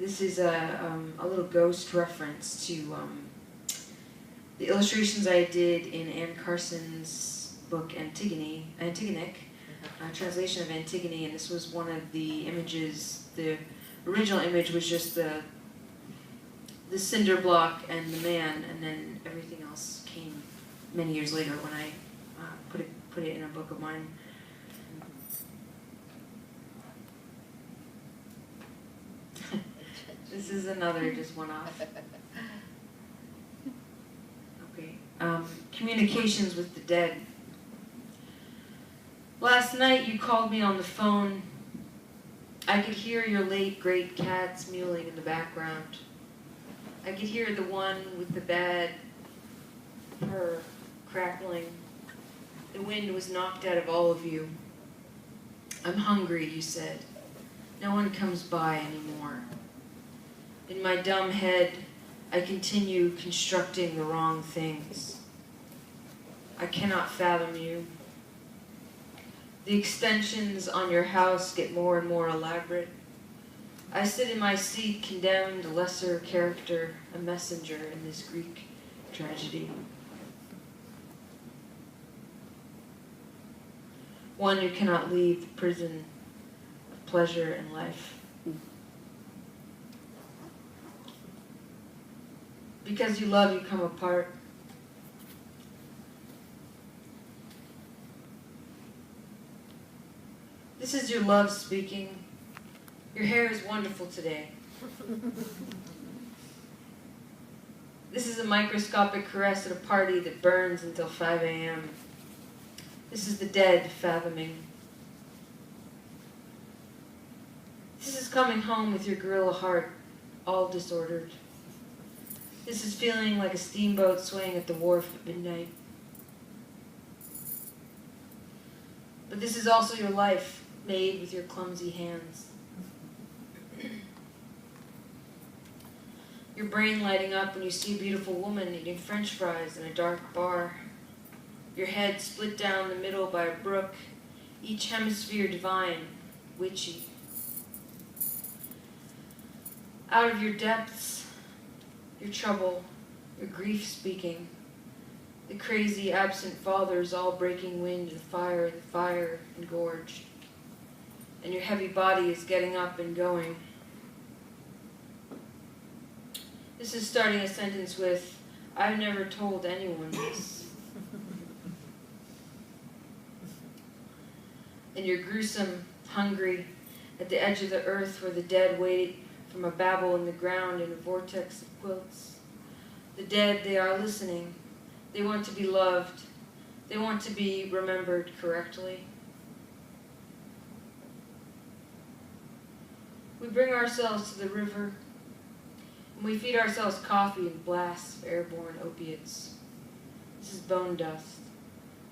This is a little ghost reference to the illustrations I did in Anne Carson's book Antigonic, translation of Antigone, and this was one of the images. The original image was just the cinder block and the man, and then everything else came many years later when I put it in a book of mine. This is another just one-off. Okay. Communications with the dead. Last night you called me on the phone. I could hear your late great cats mewling in the background. I could hear the one with the bad purr crackling. The wind was knocked out of all of you. I'm hungry, you said. No one comes by anymore. In my dumb head, I continue constructing the wrong things. I cannot fathom you. The extensions on your house get more and more elaborate. I sit in my seat condemned, a lesser character, a messenger in this Greek tragedy. One who cannot leave the prison of pleasure and life. Because you love, you come apart. This is your love speaking. Your hair is wonderful today. This is a microscopic caress at a party that burns until 5 a.m. This is the dead fathoming. This is coming home with your gorilla heart all disordered. This is feeling like a steamboat swaying at the wharf at midnight. But this is also your life, made with your clumsy hands. Your brain lighting up when you see a beautiful woman eating French fries in a dark bar. Your head split down the middle by a brook, each hemisphere divine, witchy. Out of your depths, your trouble, your grief speaking, the crazy absent fathers all breaking wind and the fire engorged, and your heavy body is getting up and going. This is starting a sentence with, I've never told anyone this. And you're gruesome, hungry, at the edge of the earth where the dead wait from a babble in the ground in a vortex of quilts. The dead, they are listening. They want to be loved. They want to be remembered correctly. We bring ourselves to the river, and we feed ourselves coffee and blasts of airborne opiates. This is bone dust,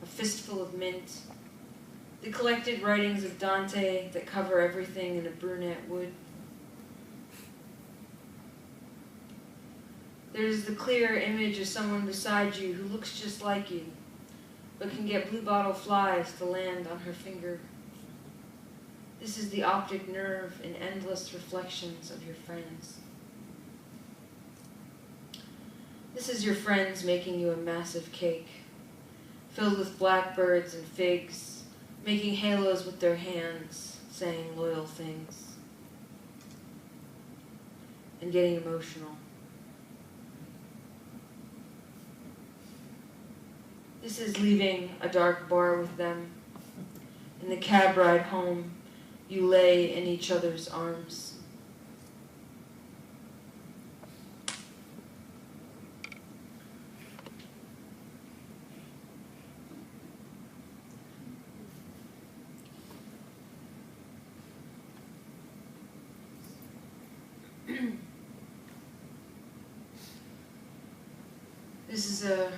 a fistful of mint, the collected writings of Dante that cover everything in a brunette wood. There's the clear image of someone beside you who looks just like you, but can get bluebottle flies to land on her finger. This is the optic nerve in endless reflections of your friends. This is your friends making you a massive cake, filled with blackbirds and figs, making halos with their hands, saying loyal things, and getting emotional. This is leaving a dark bar with them. In the cab ride home, you lay in each other's arms. This is a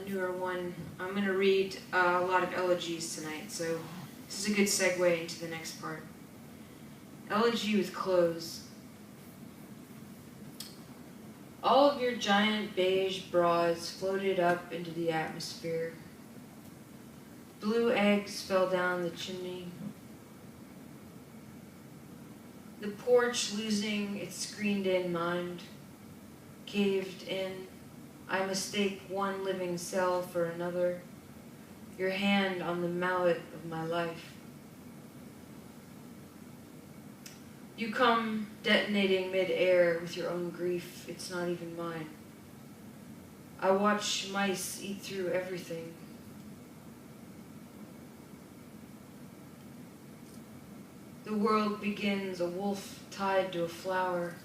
newer one. I'm going to read a lot of elegies tonight, so this is a good segue into the next part. Elegy with clothes. All of your giant beige bras floated up into the atmosphere. Blue eggs fell down the chimney. The porch losing its screened-in mind, caved in, I mistake one living cell for another, your hand on the mallet of my life. You come detonating mid-air with your own grief, it's not even mine. I watch mice eat through everything. The world begins a wolf tied to a flower.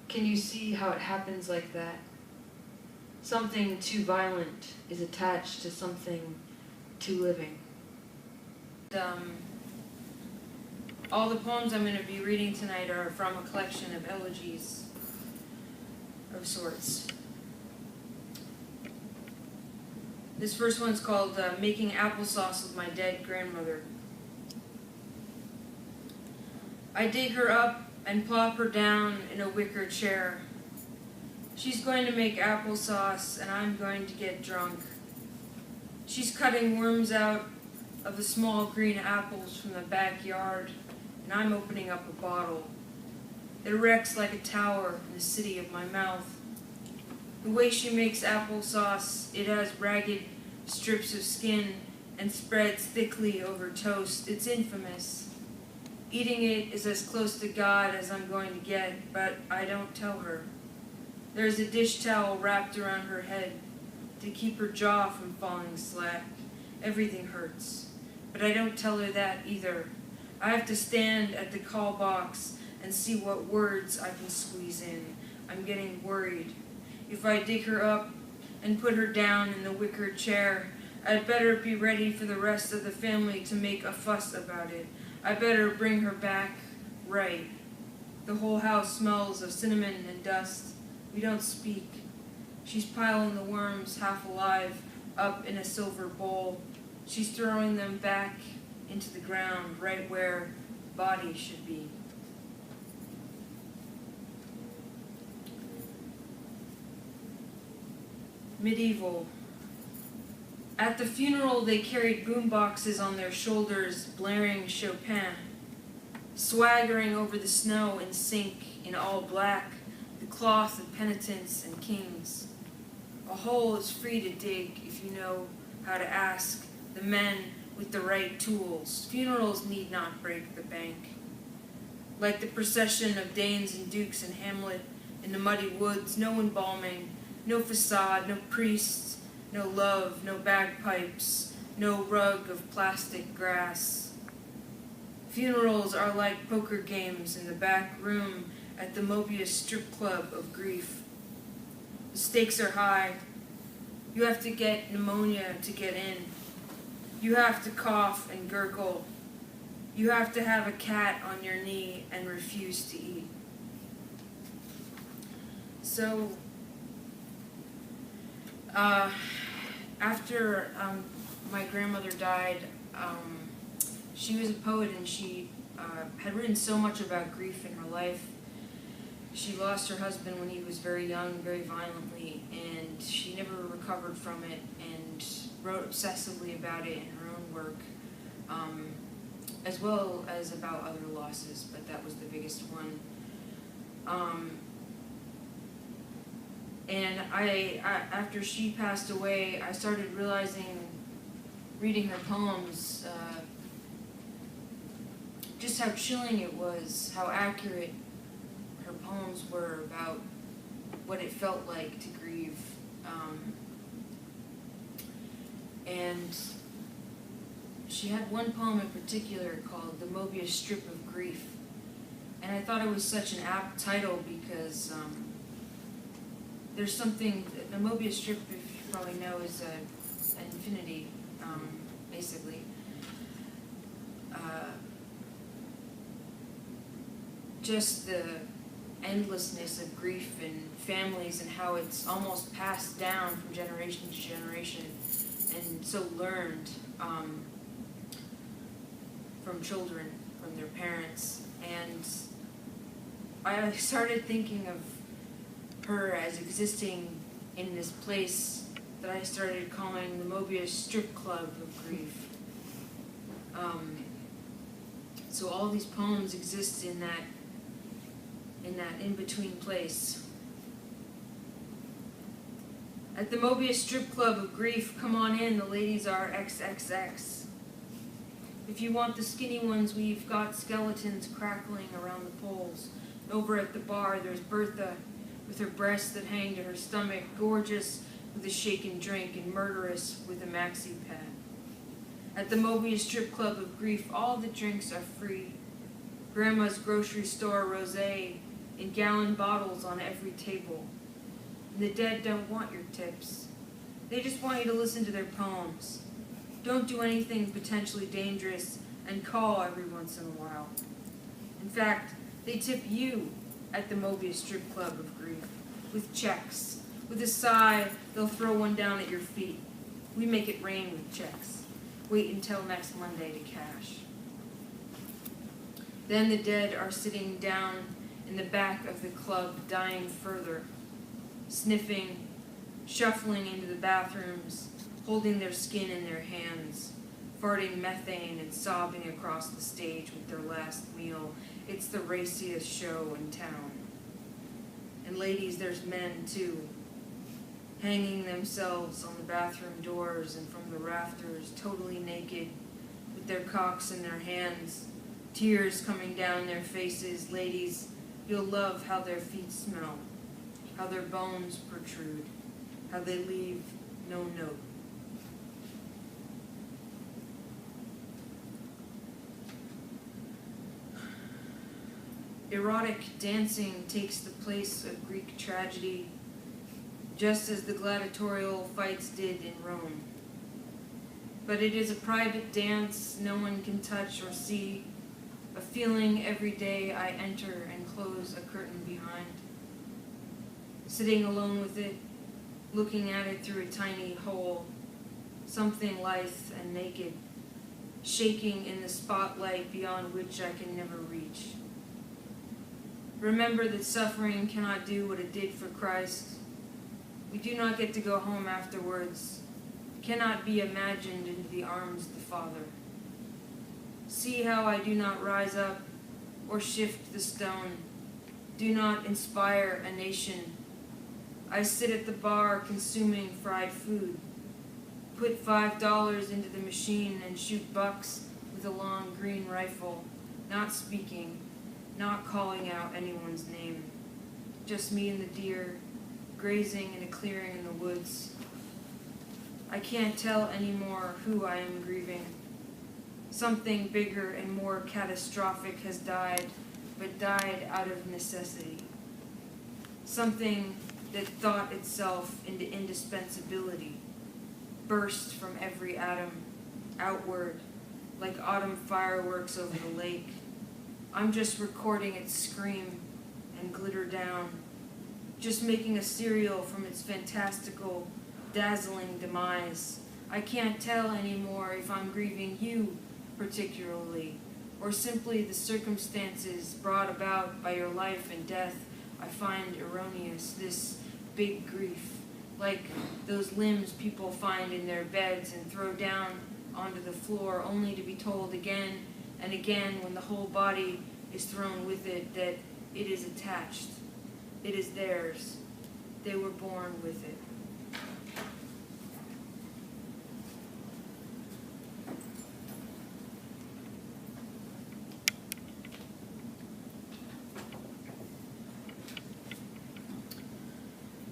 Can you see how it happens like that? Something too violent is attached to something too living. All the poems I'm going to be reading tonight are from a collection of elegies of sorts. This first one's called Making Applesauce with My Dead Grandmother. I dig her up and plop her down in a wicker chair. She's going to make applesauce and I'm going to get drunk. She's cutting worms out of the small green apples from the backyard, and I'm opening up a bottle. It erects like a tower in the city of my mouth. The way she makes applesauce, it has ragged strips of skin and spreads thickly over toast. It's infamous. Eating it is as close to God as I'm going to get, but I don't tell her. There's a dish towel wrapped around her head to keep her jaw from falling slack. Everything hurts, but I don't tell her that either. I have to stand at the call box and see what words I can squeeze in. I'm getting worried. If I dig her up and put her down in the wicker chair, I'd better be ready for the rest of the family to make a fuss about it. I better bring her back right. The whole house smells of cinnamon and dust. We don't speak. She's piling the worms, half alive, up in a silver bowl. She's throwing them back into the ground, right where the body should be. Medieval. At the funeral, they carried boomboxes on their shoulders, blaring Chopin. Swaggering over the snow in sync, in all black, the cloth of penitents and kings. A hole is free to dig if you know how to ask the men with the right tools. Funerals need not break the bank. Like the procession of Danes and Dukes in Hamlet in the muddy woods, no embalming, no facade, no priests, no love, no bagpipes, no rug of plastic grass. Funerals are like poker games in the back room at the Mobius strip club of grief. The stakes are high. You have to get pneumonia to get in. You have to cough and gurgle. You have to have a cat on your knee and refuse to eat. So, after my grandmother died, she was a poet and she had written so much about grief in her life. She lost her husband when he was very young, very violently, and she never recovered from it and wrote obsessively about it in her own work, as well as about other losses, but that was the biggest one. And I after she passed away, I started realizing, reading her poems, just how chilling it was, how accurate her poems were about what it felt like to grieve. And she had one poem in particular called The Mobius Strip of Grief. And I thought it was such an apt title because there's something, the Mobius strip, if you probably know, is an infinity, basically. Just the endlessness of grief in families and how it's almost passed down from generation to generation and so learned from children, from their parents. And I started thinking of her as existing in this place that I started calling the Mobius strip club of grief. So all these poems exist in that in-between place. At the Mobius strip club of grief, come on in, the ladies are XXX. If you want the skinny ones, we've got skeletons crackling around the poles. Over at the bar, there's Bertha, with her breasts that hang to her stomach, gorgeous with a shaken drink and murderous with a maxi pad. At the Mobius strip club of grief, all the drinks are free. Grandma's grocery store rosé in gallon bottles on every table. And the dead don't want your tips. They just want you to listen to their poems. Don't do anything potentially dangerous and call every once in a while. In fact, they tip you at the Mobius strip club of grief with checks. With a sigh, they'll throw one down at your feet. We make it rain with checks. Wait until next Monday to cash. Then the dead are sitting down in the back of the club, dying further, sniffing, shuffling into the bathrooms, holding their skin in their hands, farting methane and sobbing across the stage with their last meal. It's the raciest show in town. And ladies, there's men too, hanging themselves on the bathroom doors and from the rafters, totally naked, with their cocks in their hands, tears coming down their faces. Ladies, you'll love how their feet smell, how their bones protrude, how they leave no note. Erotic dancing takes the place of Greek tragedy, just as the gladiatorial fights did in Rome. But it is a private dance no one can touch or see, a feeling every day I enter and close a curtain behind. Sitting alone with it, looking at it through a tiny hole, something lithe and naked, shaking in the spotlight beyond which I can never reach. Remember that suffering cannot do what it did for Christ. We do not get to go home afterwards, cannot be imagined into the arms of the Father. See how I do not rise up or shift the stone, do not inspire a nation. I sit at the bar consuming fried food, put $5 into the machine and shoot bucks with a long green rifle, not speaking, not calling out anyone's name. Just me and the deer, grazing in a clearing in the woods. I can't tell anymore who I am grieving. Something bigger and more catastrophic has died, but died out of necessity. Something that thought itself into indispensability, burst from every atom, outward, like autumn fireworks over the lake. I'm just recording its scream and glitter down, just making a serial from its fantastical, dazzling demise. I can't tell anymore if I'm grieving you particularly, or simply the circumstances brought about by your life and death. I find erroneous, this big grief, like those limbs people find in their beds and throw down onto the floor, only to be told again and again when the whole body is thrown with it that it is attached, it is theirs, they were born with it.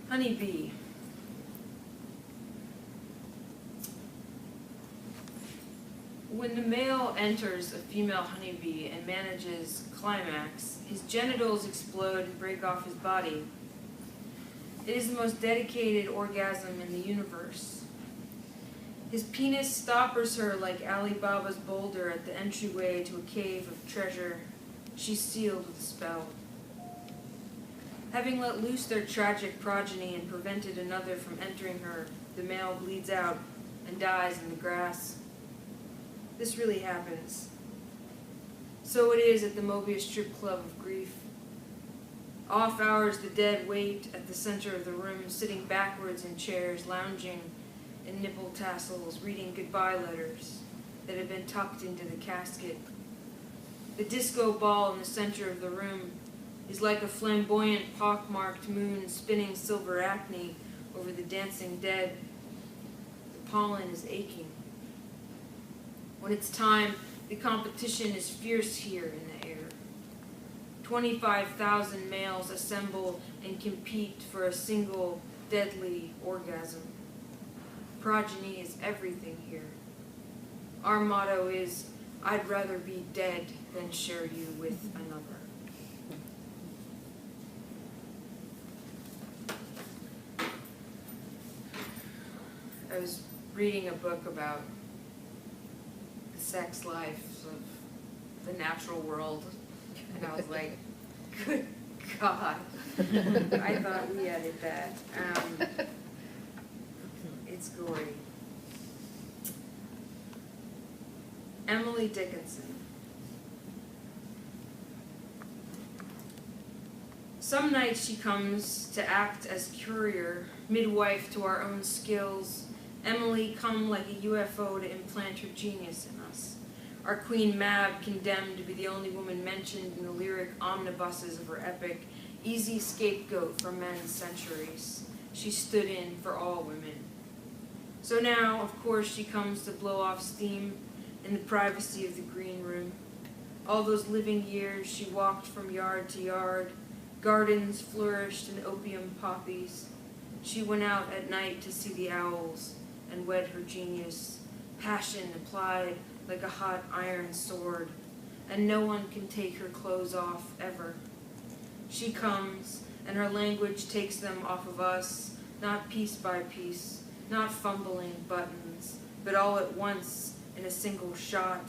Honeybee. When the male enters a female honeybee and manages climax, his genitals explode and break off his body. It is the most dedicated orgasm in the universe. His penis stoppers her like Ali Baba's boulder at the entryway to a cave of treasure. She's sealed with a spell. Having let loose their tragic progeny and prevented another from entering her, the male bleeds out and dies in the grass. This really happens. So it is at the Mobius strip club of grief. Off hours, the dead wait at the center of the room, sitting backwards in chairs, lounging in nipple tassels, reading goodbye letters that had been tucked into the casket. The disco ball in the center of the room is like a flamboyant, pockmarked moon spinning silver acne over the dancing dead. The pollen is aching. When it's time, the competition is fierce here in the air. 25,000 males assemble and compete for a single deadly orgasm. Progeny is everything here. Our motto is, I'd rather be dead than share you with another. I was reading a book about the sex life of the natural world, and I was like, good God. I thought we added that. It's gory. Emily Dickinson. Some nights she comes to act as courier, midwife to our own skills. Emily come like a UFO to implant her genius in us. Our Queen Mab condemned to be the only woman mentioned in the lyric omnibuses of her epic, easy scapegoat for men's centuries. She stood in for all women. So now, of course, she comes to blow off steam in the privacy of the green room. All those living years she walked from yard to yard. Gardens flourished in opium poppies. She went out at night to see the owls and wed her genius, passion applied like a hot iron sword, and no one can take her clothes off ever. She comes, and her language takes them off of us, not piece by piece, not fumbling buttons, but all at once in a single shot,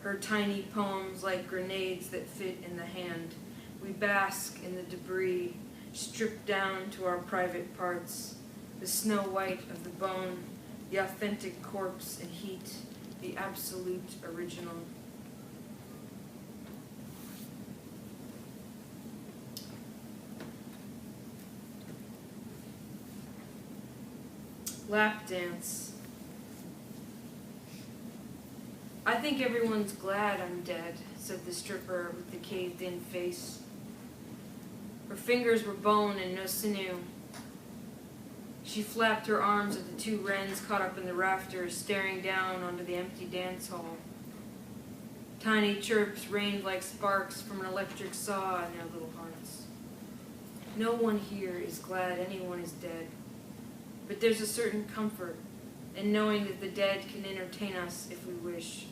her tiny poems like grenades that fit in the hand. We bask in the debris, stripped down to our private parts, the snow white of the bone, the authentic corpse and heat, the absolute original. Lap dance. I think everyone's glad I'm dead, said the stripper with the caved-in face. Her fingers were bone and no sinew. She flapped her arms at the two wrens caught up in the rafters, staring down onto the empty dance hall. Tiny chirps rained like sparks from an electric saw in their little hearts. No one here is glad anyone is dead, but there's a certain comfort in knowing that the dead can entertain us if we wish.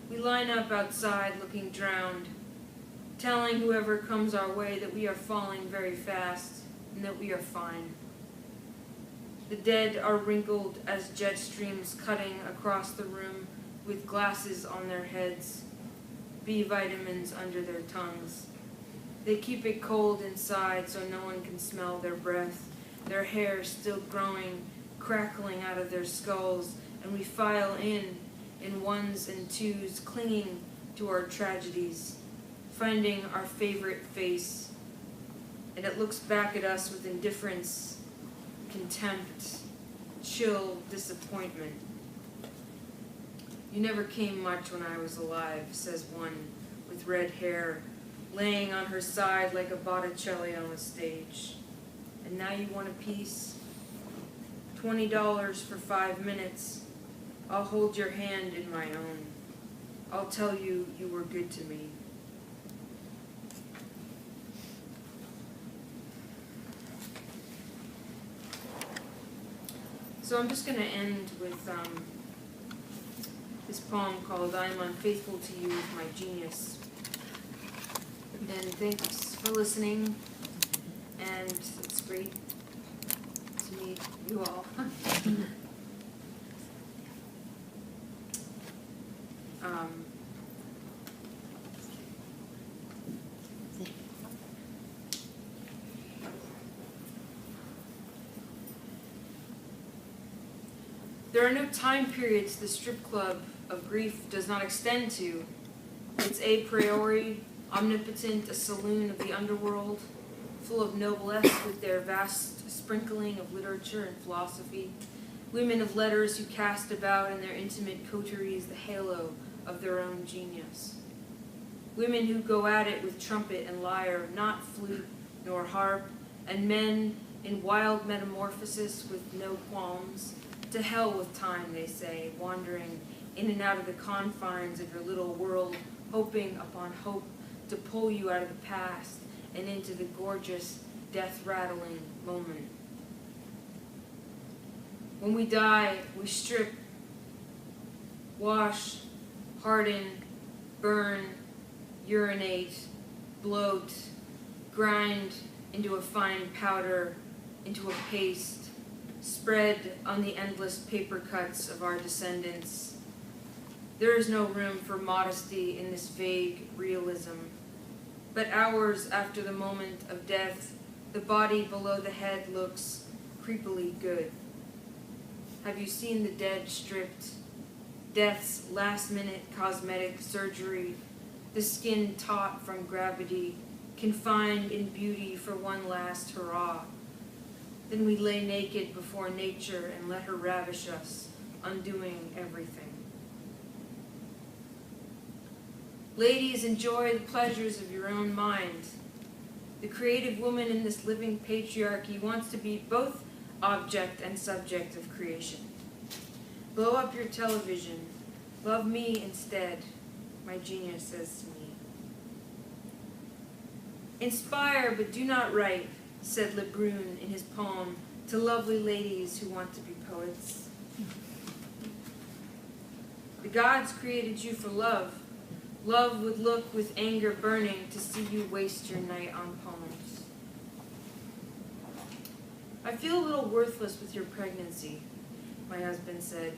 We line up outside looking drowned, telling whoever comes our way that we are falling very fast and that we are fine. The dead are wrinkled as jet streams cutting across the room with glasses on their heads, B vitamins under their tongues. They keep it cold inside so no one can smell their breath, their hair still growing, crackling out of their skulls, and we file in ones and twos, clinging to our tragedies, finding our favorite face, and it looks back at us with indifference, contempt, chill disappointment. You never came much when I was alive, says one with red hair, laying on her side like a Botticelli on a stage. And now you want a piece? $20 for 5 minutes. I'll hold your hand in my own. I'll tell you you were good to me. So I'm just going to end with this poem called I Am Unfaithful to You with My Genius. And thanks for listening, and it's great to meet you all. There are no time periods the strip club of grief does not extend to. It's a priori, omnipotent, a saloon of the underworld, full of noblesse with their vast sprinkling of literature and philosophy, women of letters who cast about in their intimate coteries the halo of their own genius. Women who go at it with trumpet and lyre, not flute nor harp, and men in wild metamorphosis with no qualms. To hell with time, they say, wandering in and out of the confines of your little world, hoping upon hope to pull you out of the past and into the gorgeous, death-rattling moment. When we die, we strip, wash, harden, burn, urinate, bloat, grind into a fine powder, into a paste, spread on the endless paper cuts of our descendants. There is no room for modesty in this vague realism. But hours after the moment of death, the body below the head looks creepily good. Have you seen the dead stripped? Death's last-minute cosmetic surgery, the skin taut from gravity, confined in beauty for one last hurrah. Then we lay naked before nature and let her ravish us, undoing everything. Ladies, enjoy the pleasures of your own mind. The creative woman in this living patriarchy wants to be both object and subject of creation. Blow up your television. Love me instead, my genius says to me. Inspire, but do not write, said Le Brun in his poem to lovely ladies who want to be poets. The gods created you for love. Love would look with anger burning to see you waste your night on poems. I feel a little worthless with your pregnancy, my husband said,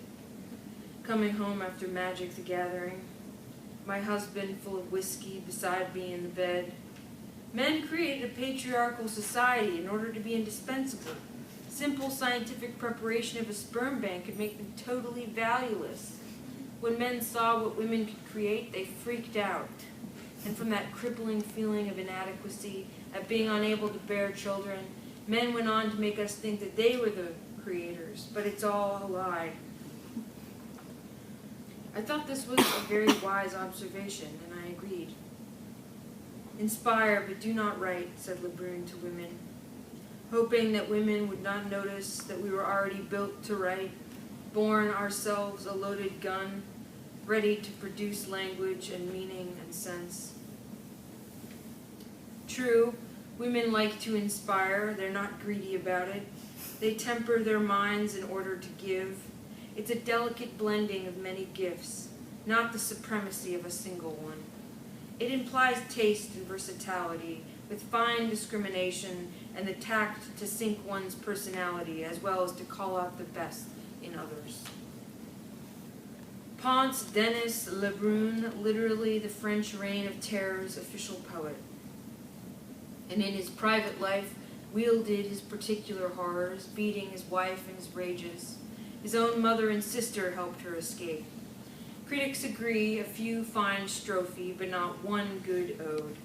coming home after Magic the Gathering. My husband full of whiskey beside me in the bed. Men created a patriarchal society in order to be indispensable. Simple scientific preparation of a sperm bank could make them totally valueless. When men saw what women could create, they freaked out. And from that crippling feeling of inadequacy, at being unable to bear children, men went on to make us think that they were the creators, but it's all a lie. I thought this was a very wise observation, and I agreed. Inspire, but do not write, said Le Brun to women, hoping that women would not notice that we were already built to write, born ourselves a loaded gun, ready to produce language and meaning and sense. True, women like to inspire, they're not greedy about it. They temper their minds in order to give. It's a delicate blending of many gifts, not the supremacy of a single one. It implies taste and versatility, with fine discrimination and the tact to sink one's personality, as well as to call out the best in others. Ponce Denis Le Brun, literally the French Reign of Terror's official poet, and in his private life wielded his particular horrors, beating his wife in his rages. His own mother and sister helped her escape. Critics agree, a few fine strophe, but not one good ode.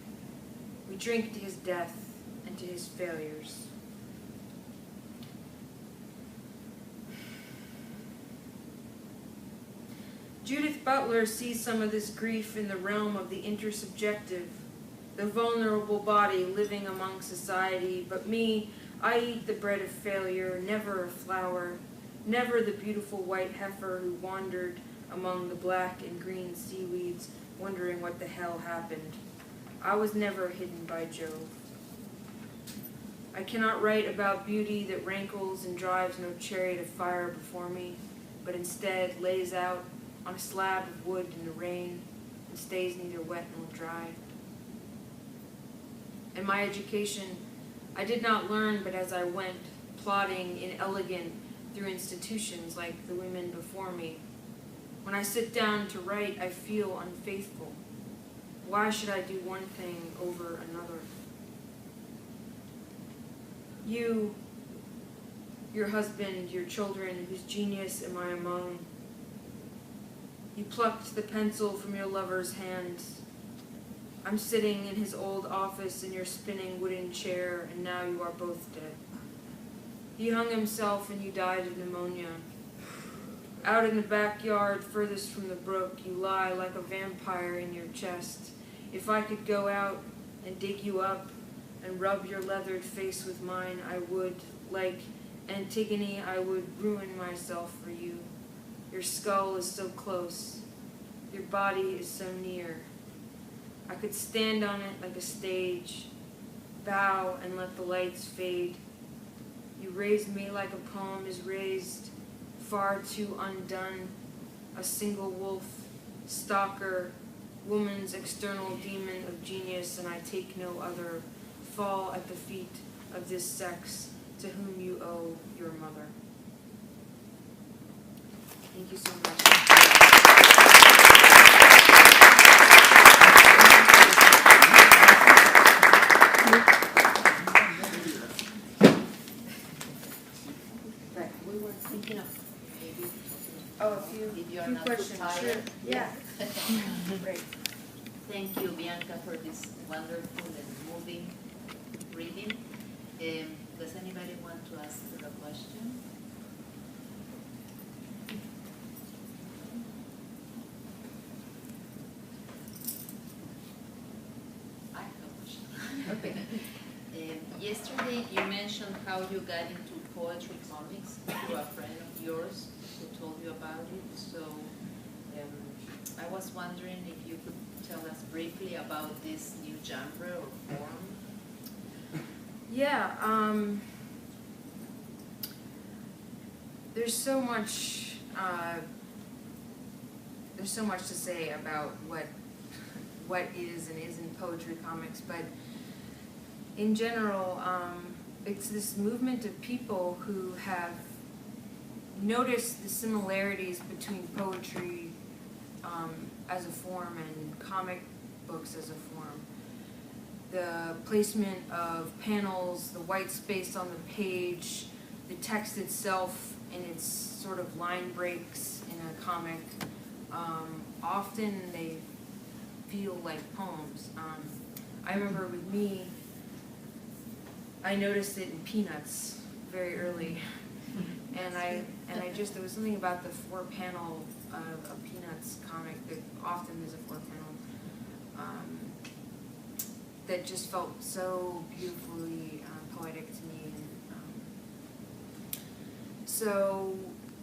We drink to his death and to his failures. Judith Butler sees some of this grief in the realm of the intersubjective, the vulnerable body living among society, but me, I eat the bread of failure, never a flower, never the beautiful white heifer who wandered among the black and green seaweeds, wondering what the hell happened. I was never hidden by Jove. I cannot write about beauty that rankles and drives no chariot of fire before me, but instead lays out on a slab of wood in the rain and stays neither wet nor dry. In my education, I did not learn but as I went, plodding inelegant through institutions like the women before me. When I sit down to write, I feel unfaithful. Why should I do one thing over another? You, your husband, your children, whose genius am I among? You plucked the pencil from your lover's hand. I'm sitting in his old office in your spinning wooden chair, and now you are both dead. He hung himself and you died of pneumonia. Out in the backyard, furthest from the brook, you lie like a vampire in your chest. If I could go out and dig you up and rub your leathered face with mine, I would. Like Antigone, I would ruin myself for you. Your skull is so close. Your body is so near. I could stand on it like a stage, bow and let the lights fade. You raised me like a poem is raised, far too undone, a single wolf, stalker, woman's external demon of genius, and I take no other, fall at the feet of this sex to whom you owe your mother. Thank you so much. We were thinking of maybe Oh, a few if you're few not too questions. tired. Sure. Yeah. Great. Thank you, Bianca, for this wonderful and moving reading. Does anybody want to ask a question? I have a question. Okay. Yesterday you mentioned how you got into poetry comics through a friend of yours who told you about it. So I was wondering if you could tell us briefly about this new genre or form. Yeah. There's so much. There's so much to say about what is and isn't poetry comics, but in general, it's this movement of people who have noticed the similarities between poetry as a form and comic books as a form. The placement of panels, the white space on the page, the text itself in its sort of line breaks in a comic, often they feel like poems. I remember with me, I noticed it in Peanuts very early, and I just, there was something about the 4-panel of a Peanuts comic that often is a 4-panel that just felt so beautifully poetic to me.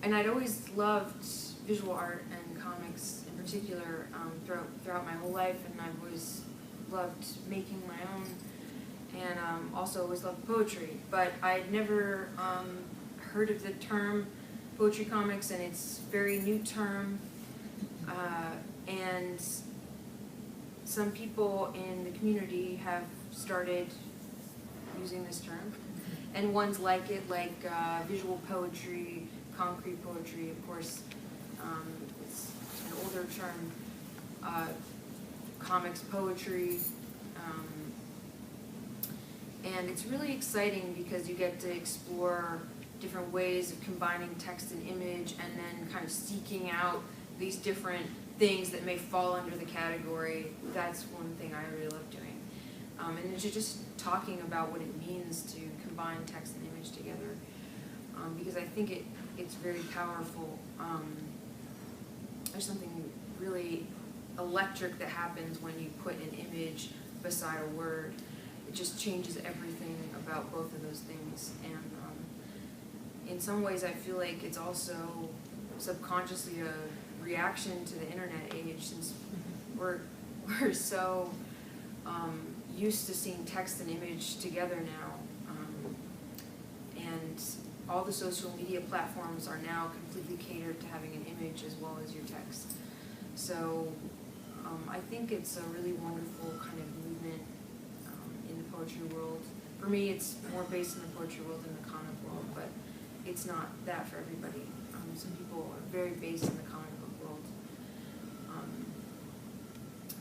And I'd always loved visual art and comics in particular throughout my whole life, and I've always loved making my own. And also always loved poetry, but I'd never heard of the term poetry comics, and it's a very new term, and some people in the community have started using this term, and ones like it, like visual poetry, concrete poetry, of course, it's an older term, comics poetry, and it's really exciting because you get to explore different ways of combining text and image, and then kind of seeking out these different things that may fall under the category. That's one thing I really love doing. And it's just talking about what it means to combine text and image together, because I think it's very powerful. There's something really electric that happens when you put an image beside a word. It just changes everything about both of those things. And in some ways I feel like it's also subconsciously a reaction to the internet age, since we're so used to seeing text and image together now. And all the social media platforms are now completely catered to having an image as well as your text. So I think it's a really wonderful kind of movement in the poetry world. For me, it's more based in the poetry world than the comic world, but it's not that for everybody. Some people are very based in the comic book world.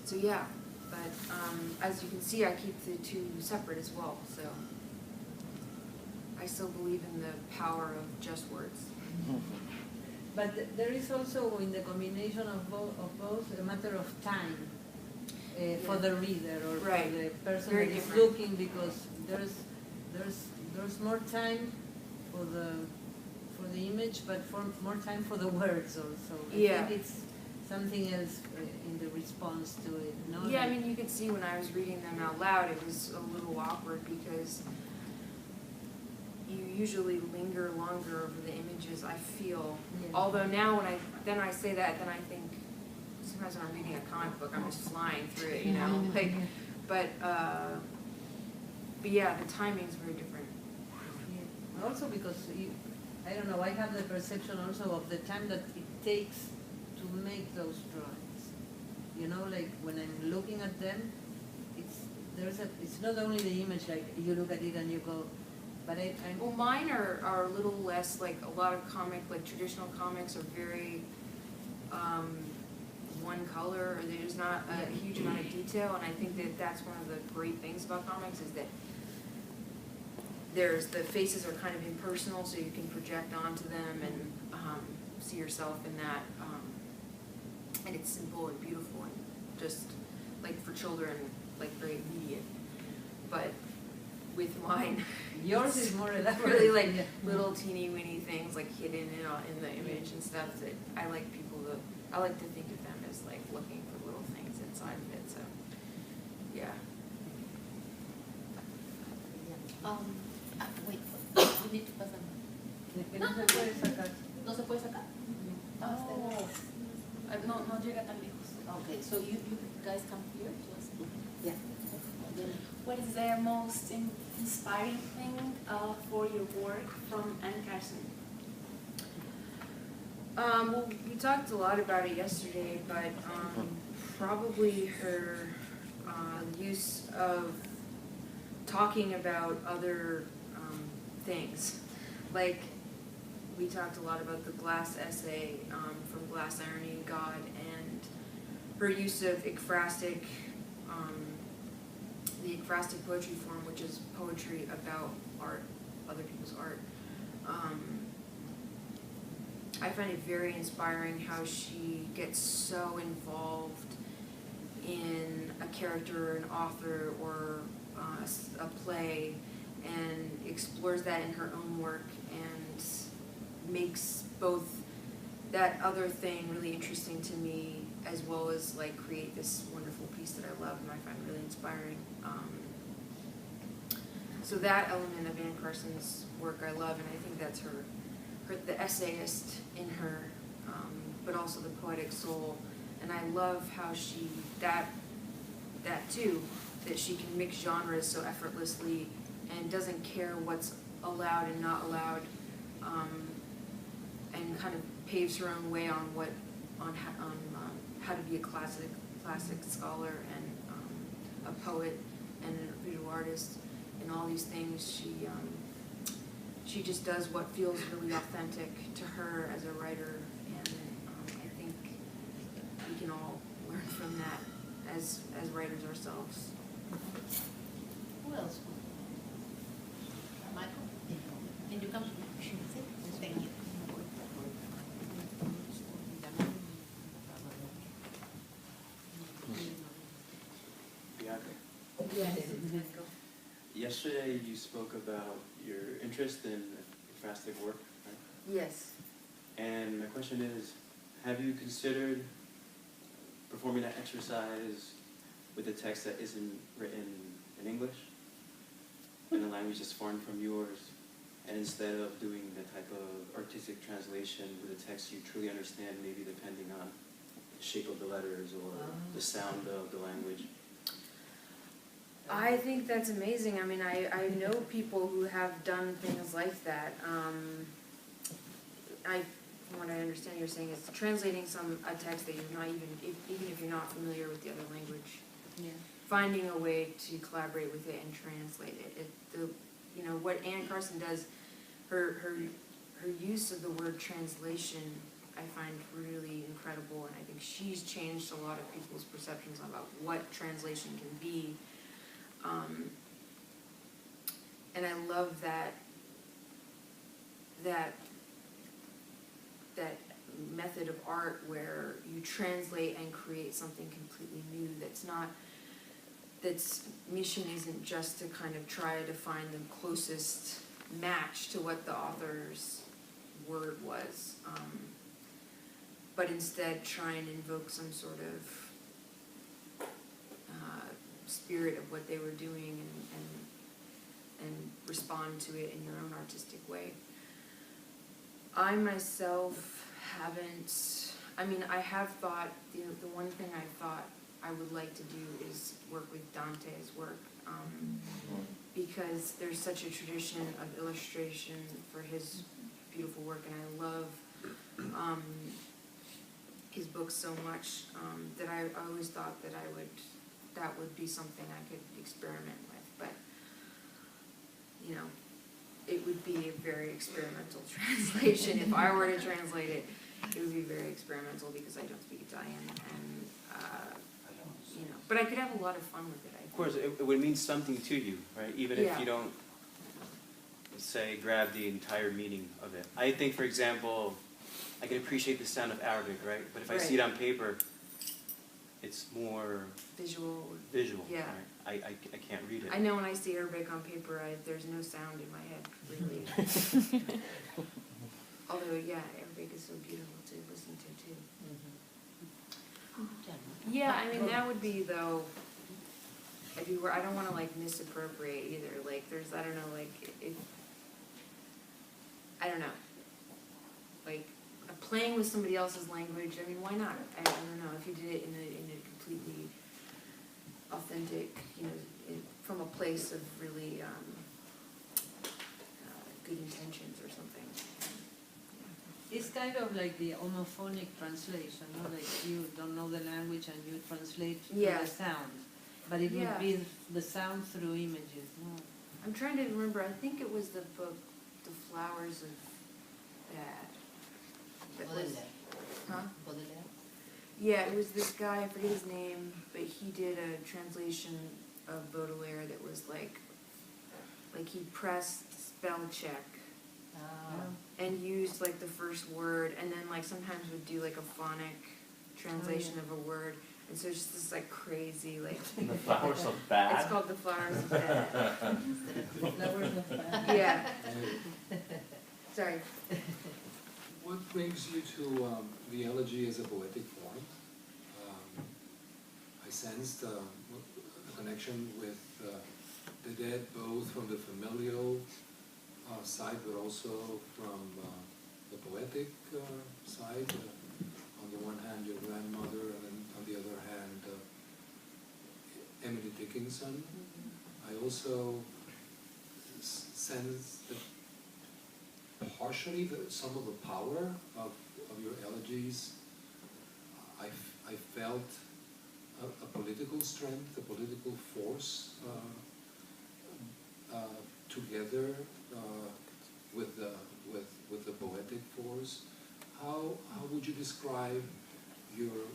So yeah, but as you can see, I keep the two separate as well. So I still believe in the power of just words. But there is also in the combination of both a matter of time for the reader or Right. for the person Very that is different. looking, because there's more time for the image, but for more time for the words also. Yeah. I think it's something else in the response to it. No? Yeah, I mean, you could see when I was reading them out loud, it was a little awkward because you usually linger longer over the images, I feel. Yeah. Although now when I say that, then I think, sometimes when I'm reading a comic book, I'm just flying through it, you know? Like, but yeah, the timing's very different. Yeah. Also because, I don't know, I have the perception also of the time that it takes to make those drawings. You know, like when I'm looking at them, it's not only the image, like you look at it and you go, but Well, mine are a little less, like a lot of traditional comics are very one color, or there's not a huge amount of detail, and I think that that's one of the great things about comics is that the faces are kind of impersonal, so you can project onto them and see yourself in that, and it's simple and beautiful and just like for children, like very immediate. But with mine, yours is more elaborate. really like little teeny weeny things like hidden in the image and stuff that I like to think of them as like looking for little things inside of it. So yeah. Wait, we need to pass them. Que no se puede sacar. ¿No se puede sacar? Oh. No llega tan lejos. Okay, so you guys come here to us? Yeah. What is the most inspiring thing for your work from Anne Carson? Well, we talked a lot about it yesterday, but probably her use of talking about other things. Like, we talked a lot about the glass essay from Glass Irony, God, and her use of ekphrastic, the ekphrastic poetry form, which is poetry about art, other people's art. I find it very inspiring how she gets so involved in a character, an author, or a play, and explores that in her own work and makes both that other thing really interesting to me, as well as like create this wonderful piece that I love and I find really inspiring. So that element of Anne Carson's work I love, and I think that's her the essayist in her, but also the poetic soul. And I love how she, that too, that she can mix genres so effortlessly and doesn't care what's allowed and not allowed, and kind of paves her own way on how to be a classic scholar and a poet and a visual artist and all these things. She just does what feels really authentic to her as a writer, and I think we can all learn from that as writers ourselves. Who else? Michael? Can you come? Thank you. Bianca, yesterday you spoke about your interest in ekphrastic work, right? Yes. And my question is, have you considered performing that exercise with a text that isn't written in English, in a language that's foreign from yours, and instead of doing the type of artistic translation with a text you truly understand, maybe depending on the shape of the letters or the sound of the language? I think that's amazing. I mean, I know people who have done things like that. From what I understand, you're saying is translating a text that you're not even if you're not familiar with the other language. Yeah. Finding a way to collaborate with it and translate it. What Anne Carson does, her use of the word translation, I find really incredible, and I think she's changed a lot of people's perceptions about what translation can be. And I love that method of art where you translate and create something completely new that's mission isn't just to kind of try to find the closest match to what the author's word was, but instead try and invoke some sort of spirit of what they were doing and respond to it in your own artistic way. I myself haven't, I mean, I have thought, the one thing I thought I would like to do is work with Dante's work, because there's such a tradition of illustration for his beautiful work, and I love his books so much, that I always thought that that would be something I could experiment with, but, you know, it would be a very experimental translation. If I were to translate it, it would be very experimental because I don't speak Italian, and, you know, but I could have a lot of fun with it, I think. Of course, it would mean something to you, right? Even if Yeah. you don't, say, grab the entire meaning of it. I think, for example, I can appreciate the sound of Arabic, right? But if I see it on paper, it's more Visual. visual, Yeah. right? I can't read it. I know when I see Arabic on paper, there's no sound in my head, really. Although, yeah, Arabic is so beautiful to listen to, too. Yeah, I mean, that would be, though, if you were, I don't want to, like, misappropriate either. Like, there's, I don't know, like, if, I don't know. Like, playing with somebody else's language, I mean, why not? I don't know, if you did it in a completely authentic, you know, from a place of really good intentions or something. It's kind of like the homophonic translation, no? Like you don't know the language and you translate through Yeah. the sound. But it Yeah. would be the sound through images, no? I'm trying to remember, I think it was the book, The Flowers of Bad. That was, huh? Yeah, it was this guy, I forget his name, but he did a translation of Baudelaire that was like he pressed spell check and used like the first word, and then like sometimes would do like a phonic translation of a word, and so it's just this like crazy like. The Flowers of Bad? It's called The Flowers of Bad. Flowers of Bad. Yeah. Sorry. What brings you to the elegy as a poetic form? I sensed a connection with the dead, both from the familial side, but also from the poetic side. On the one hand, your grandmother, and then on the other hand, Emily Dickinson. I also sense that partially some of the power of your elegies, I felt a political strength, a political force together with the poetic force. How would you describe your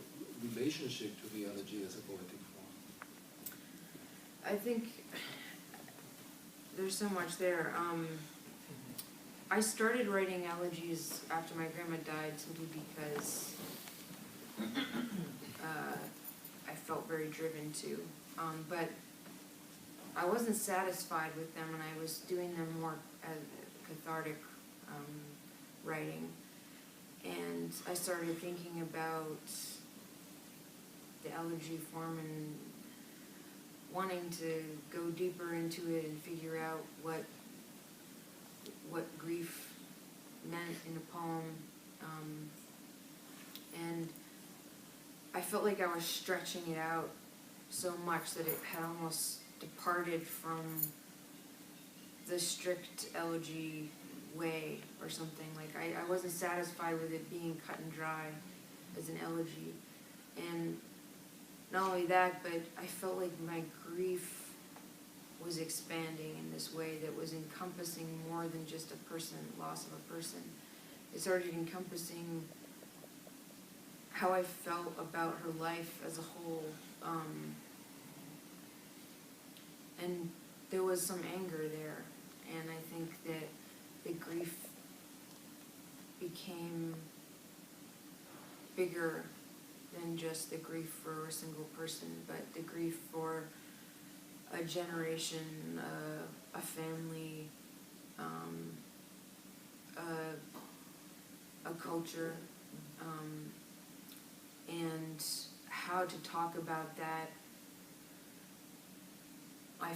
relationship to the elegy as a poetic form? I think there's so much there. I started writing elegies after my grandma died simply because I felt very driven to. But I wasn't satisfied with them, and I was doing them more as cathartic writing. And I started thinking about the elegy form and wanting to go deeper into it and figure out what grief meant in a poem. And I felt like I was stretching it out so much that it had almost departed from the strict elegy way or something. Like I wasn't satisfied with it being cut and dry as an elegy. And not only that, but I felt like my grief was expanding in this way that was encompassing more than just a person, loss of a person. It started encompassing how I felt about her life as a whole. And there was some anger there. And I think that the grief became bigger than just the grief for a single person, but the grief for a generation, a family, a culture, and how to talk about that. I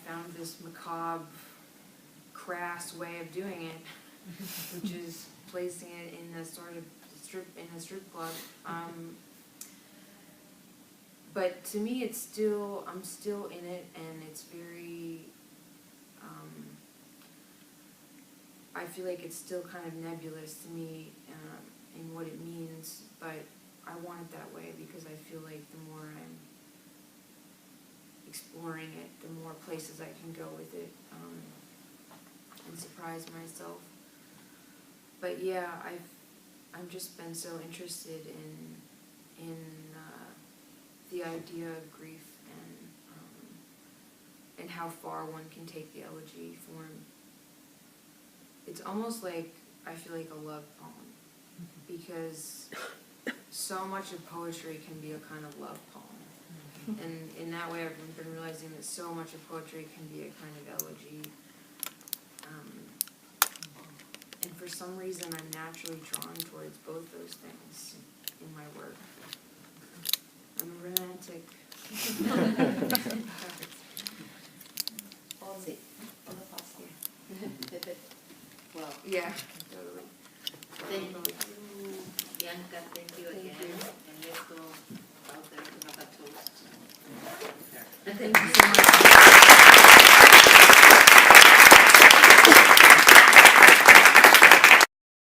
found this macabre, crass way of doing it, which is placing it in a sort of strip club. But to me, I'm still in it, and it's very, I feel like it's still kind of nebulous to me in what it means, but I want it that way because I feel like the more I'm exploring it, the more places I can go with it, and surprise myself. But yeah, I've just been so interested in the idea of grief and how far one can take the elegy form. It's almost like, I feel like a love poem, because so much of poetry can be a kind of love poem. And in that way, I've been realizing that so much of poetry can be a kind of elegy. And for some reason, I'm naturally drawn towards both those things in my work. I'm a romantic. Sí. Wow. Yeah, totally. Thank you, Bianca, thank you Thank again. you. And let's go out there to have a toast. Thank you so much.